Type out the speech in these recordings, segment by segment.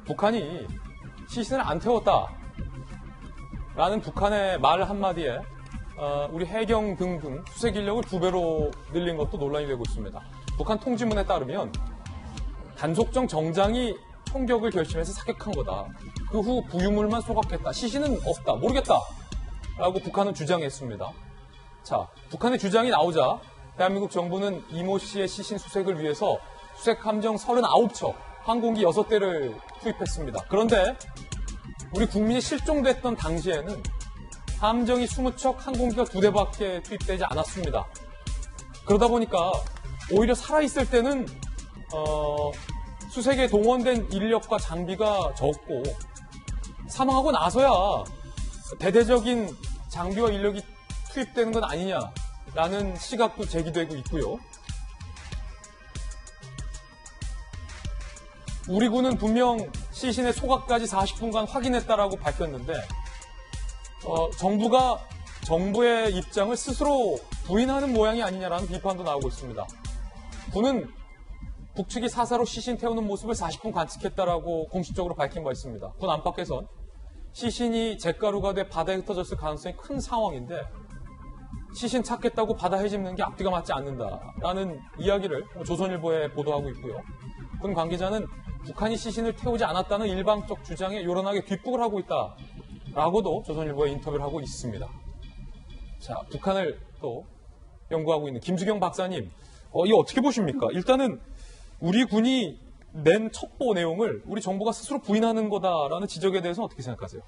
북한이 시신을 안 태웠다라는 북한의 말 한마디에 우리 해경 등등 수색 인력을 2배로 늘린 것도 논란이 되고 있습니다. 북한 통지문에 따르면 단속정 정장이 총격을 결심해서 사격한 거다. 그 후 부유물만 소각했다. 시신은 없다. 모르겠다. 라고 북한은 주장했습니다. 자, 북한의 주장이 나오자 대한민국 정부는 이모 씨의 시신 수색을 위해서 수색 함정 39척, 항공기 6대를 투입했습니다. 그런데 우리 국민이 실종됐던 당시에는 함정이 20척, 항공기가 2대밖에 투입되지 않았습니다. 그러다 보니까 오히려 살아있을 때는 수색에 동원된 인력과 장비가 적고 사망하고 나서야 대대적인 장비와 인력이 투입되는 건 아니냐라는 시각도 제기되고 있고요. 우리 군은 분명 시신의 소각까지 40분간 확인했다라고 밝혔는데 정부가 정부의 입장을 스스로 부인하는 모양이 아니냐라는 비판도 나오고 있습니다. 군은 북측이 사사로 시신 태우는 모습을 40분 관측했다라고 공식적으로 밝힌 바 있습니다. 군 안팎에선 시신이 잿가루가 돼 바다에 흩어졌을 가능성이 큰 상황인데 시신 찾겠다고 바다 헤집는 게 앞뒤가 맞지 않는다라는 이야기를 조선일보에 보도하고 있고요. 군 관계자는 북한이 시신을 태우지 않았다는 일방적 주장에 요란하게 뒷북을 하고 있다라고도 조선일보에 인터뷰를 하고 있습니다. 자, 북한을 또 연구하고 있는 김수경 박사님, 이거 어떻게 보십니까? 일단은 우리 군이 낸 첩보 내용을 우리 정부가 스스로 부인하는 거다라는 지적에 대해서는 어떻게 생각하세요?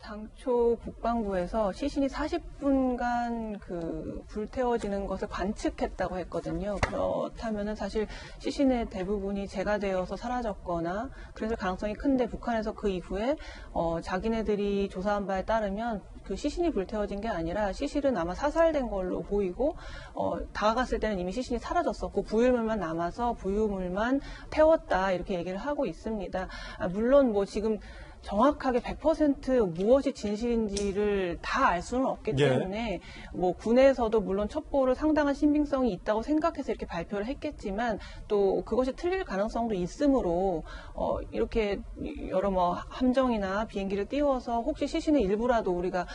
당초 국방부에서 시신이 40분간 불태워지는 것을 관측했다고 했거든요. 그렇다면은 사실 시신의 대부분이 재가 되어서 사라졌거나 그래서 가능성이 큰데 북한에서 그 이후에 자기네들이 조사한 바에 따르면 그 시신이 불태워진 게 아니라 시신은 아마 사살된 걸로 보이고 다가갔을 때는 이미 시신이 사라졌었고 부유물만 남아서 부유물만 태웠다 이렇게 얘기를 하고 있습니다. 물론 뭐 지금 정확하게 100% 무엇이 진실인지를 다 알 수는 없기 때문에 뭐 군에서도 물론 첩보를 상당한 신빙성이 있다고 생각해서 이렇게 발표를 했겠지만 또 그것이 틀릴 가능성도 있으므로 이렇게 여러 뭐 함정이나 비행기를 띄워서 혹시 시신의 일부라도 우리가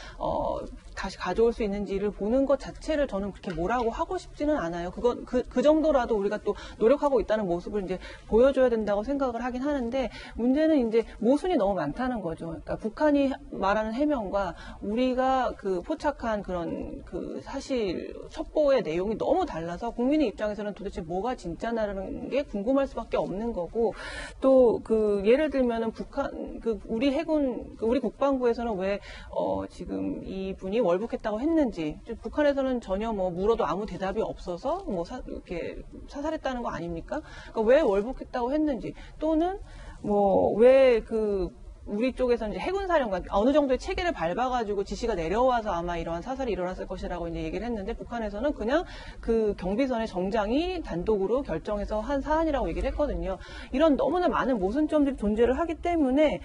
다시 가져올 수 있는지를 보는 것 자체를 저는 그렇게 뭐라고 하고 싶지는 않아요. 그 정도라도 우리가 또 노력하고 있다는 모습을 이제 보여줘야 된다고 생각을 하긴 하는데 문제는 이제 모순이 너무 많다는 거죠. 그러니까 북한이 말하는 해명과 우리가 포착한 그런 사실 첩보의 내용이 너무 달라서 국민의 입장에서는 도대체 뭐가 진짜나라는 게 궁금할 수밖에 없는 거고 또 예를 들면은 북한 우리 해군 우리 국방부에서는 왜 지금 이분이 월북했다고 했는지 북한에서는 전혀 뭐 물어도 아무 대답이 없어서 뭐 이렇게 사살했다는 거 아닙니까? 그러니까 왜 월북했다고 했는지 또는 뭐 왜 우리 쪽에서는 이제 해군사령관 어느 정도의 체계를 밟아가지고 지시가 내려와서 아마 이러한 사살이 일어났을 것이라고 이제 얘기를 했는데 북한에서는 그냥 경비선의 정장이 단독으로 결정해서 한 사안이라고 얘기를 했거든요. 이런 너무나 많은 모순점들이 존재를 하기 때문에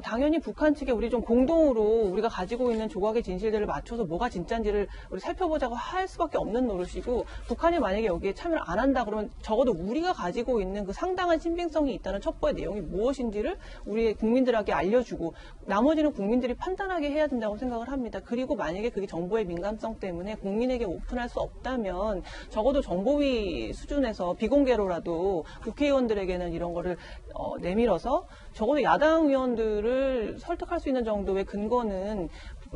당연히 북한 측에 우리 좀 공동으로 우리가 가지고 있는 조각의 진실들을 맞춰서 뭐가 진짜인지를 우리 살펴보자고 할 수밖에 없는 노릇이고 북한이 만약에 여기에 참여를 안 한다 그러면 적어도 우리가 가지고 있는 상당한 신빙성이 있다는 첩보의 내용이 무엇인지를 우리 국민들에게 알려주고 나머지는 국민들이 판단하게 해야 된다고 생각을 합니다. 그리고 만약에 그게 정보의 민감성 때문에 국민에게 오픈할 수 없다면 적어도 정보위 수준에서 비공개로라도 국회의원들에게는 이런 거를 내밀어서 적어도 야당 의원들을 설득할 수 있는 정도의 근거는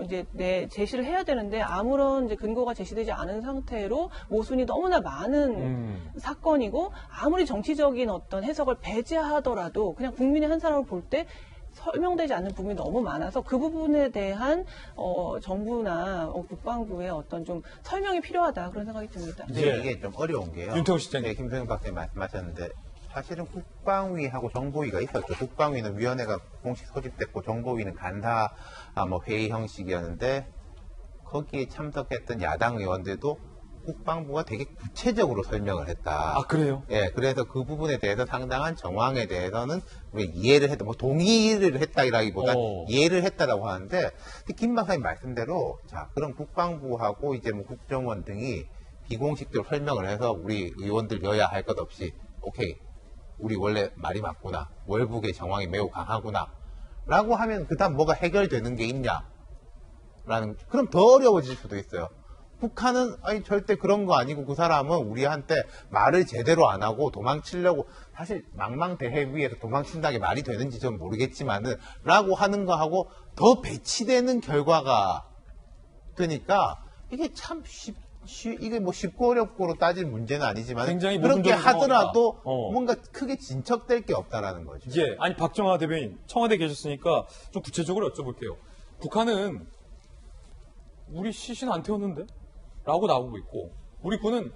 이제 제시를 해야 되는데 아무런 이제 근거가 제시되지 않은 상태로 모순이 너무나 많은 사건이고 아무리 정치적인 어떤 해석을 배제하더라도 그냥 국민의 한 사람을 볼 때 설명되지 않는 부분이 너무 많아서 그 부분에 대한 정부나 국방부의 어떤 좀 설명이 필요하다 그런 생각이 듭니다. 근데 이게 좀 어려운 게요. 윤태호 실장님. 김성현 박사님 말씀하셨는데 사실은 국방위하고 정보위가 있었죠. 국방위는 위원회가 공식 소집됐고 정보위는 간사 회의 형식이었는데 거기에 참석했던 야당 의원들도 국방부가 되게 구체적으로 설명을 했다. 아, 그래요? 예, 그래서 그 부분에 대해서 상당한 정황에 대해서는 이해를 했다. 뭐 동의를 했다라기보다 이해를 했다라고 하는데 김 박사님 말씀대로 자, 그럼 국방부하고 이제 뭐 국정원 등이 비공식적으로 설명을 해서 우리 의원들 여야 할 것 없이 오케이. 우리 원래 말이 맞구나. 월북의 정황이 매우 강하구나. 라고 하면 그다음 뭐가 해결되는 게 있냐? 그럼 더 어려워질 수도 있어요. 북한은 아니 절대 그런 거 아니고 그 사람은 우리한테 말을 제대로 안 하고 도망치려고 사실 망망대해 위에서 도망친다는 게 말이 되는지 좀 모르겠지만은 라고 하는 거 하고 더 배치되는 결과가 되니까 이게 참 이게 뭐 쉽고 어렵고로 따질 문제는 아니지만 굉장히 그렇게 모순적인 하더라도 상황이다. 뭔가 크게 진척될 게 없다라는 거죠. 예, 아니 박정화 대변인 청와대 계셨으니까 좀 구체적으로 여쭤볼게요. 북한은 우리 시신 안 태웠는데? 라고 나오고 있고 우리 군은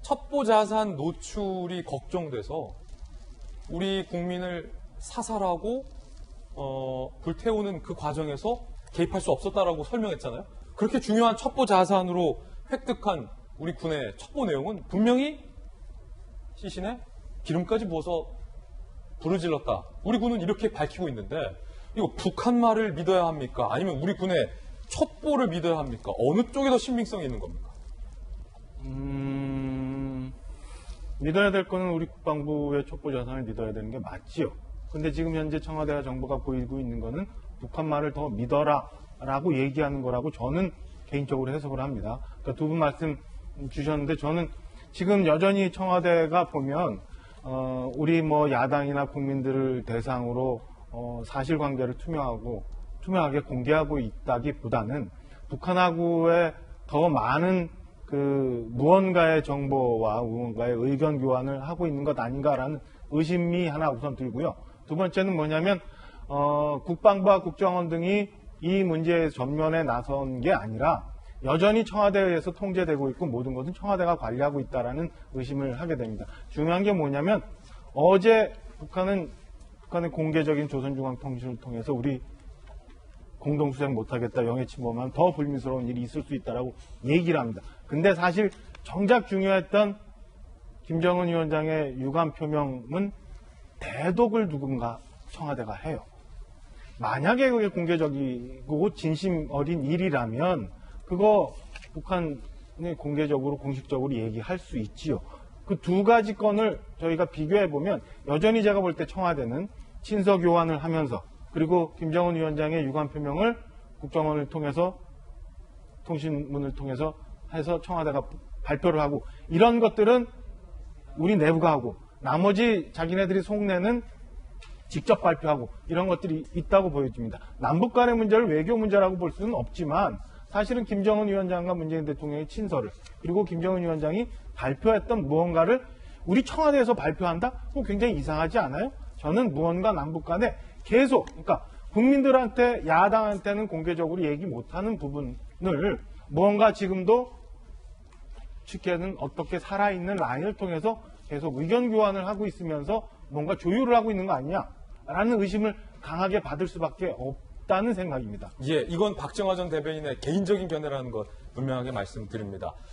첩보 자산 노출이 걱정돼서 우리 국민을 사살하고 불태우는 그 과정에서 개입할 수 없었다라고 설명했잖아요. 그렇게 중요한 첩보 자산으로 획득한 우리 군의 첩보 내용은 분명히 시신에 기름까지 부어서 불을 질렀다. 우리 군은 이렇게 밝히고 있는데 이거 북한 말을 믿어야 합니까? 아니면 우리 군의 첩보를 믿어야 합니까? 어느 쪽에 더 신빙성이 있는 겁니까? 믿어야 될 거는 우리 국방부의 첩보 자산을 믿어야 되는 게 맞지요. 근데 지금 현재 청와대와 정부가 보이고 있는 거는 북한 말을 더 믿어라 라고 얘기하는 거라고 저는 개인적으로 해석을 합니다. 그러니까 두 분 말씀 주셨는데 저는 지금 여전히 청와대가 보면 우리 뭐 야당이나 국민들을 대상으로 사실관계를 투명하게 공개하고 있다기보다는 북한하고의 더 많은 그 무언가의 정보와 무언가의 의견 교환을 하고 있는 것 아닌가라는 의심이 하나 우선 들고요. 두 번째는 뭐냐면 국방부와 국정원 등이 이 문제에 전면에 나선 게 아니라 여전히 청와대에 의해서 통제되고 있고 모든 것은 청와대가 관리하고 있다라는 의심을 하게 됩니다. 중요한 게 뭐냐면 어제 북한의 공개적인 조선중앙통신을 통해서 우리 공동수색 못하겠다, 영해침범하면 더 불미스러운 일이 있을 수 있다라고 얘기를 합니다. 근데 사실 정작 중요했던 김정은 위원장의 유감 표명은 대독을 누군가 청와대가 해요. 만약에 그게 공개적이고 진심 어린 일이라면 그거 북한이 공개적으로 공식적으로 얘기할 수 있지요. 그 두 가지 건을 저희가 비교해보면 여전히 제가 볼 때 청와대는 친서 교환을 하면서 그리고 김정은 위원장의 유감 표명을 국정원을 통해서 통신문을 통해서 해서 청와대가 발표를 하고 이런 것들은 우리 내부가 하고 나머지 자기네들이 속내는 직접 발표하고 이런 것들이 있다고 보여집니다. 남북 간의 문제를 외교 문제라고 볼 수는 없지만 사실은 김정은 위원장과 문재인 대통령의 친서를 그리고 김정은 위원장이 발표했던 무언가를 우리 청와대에서 발표한다? 그거 굉장히 이상하지 않아요? 저는 무언가 남북 간에 계속 그러니까 국민들한테 야당한테는 공개적으로 얘기 못하는 부분을 무언가 지금도 측에는 어떻게 살아있는 라인을 통해서 계속 의견 교환을 하고 있으면서 뭔가 조율을 하고 있는 거 아니냐라는 의심을 강하게 받을 수밖에 없다는 생각입니다. 예, 이건 박정화 전 대변인의 개인적인 견해라는 것 분명하게 말씀드립니다.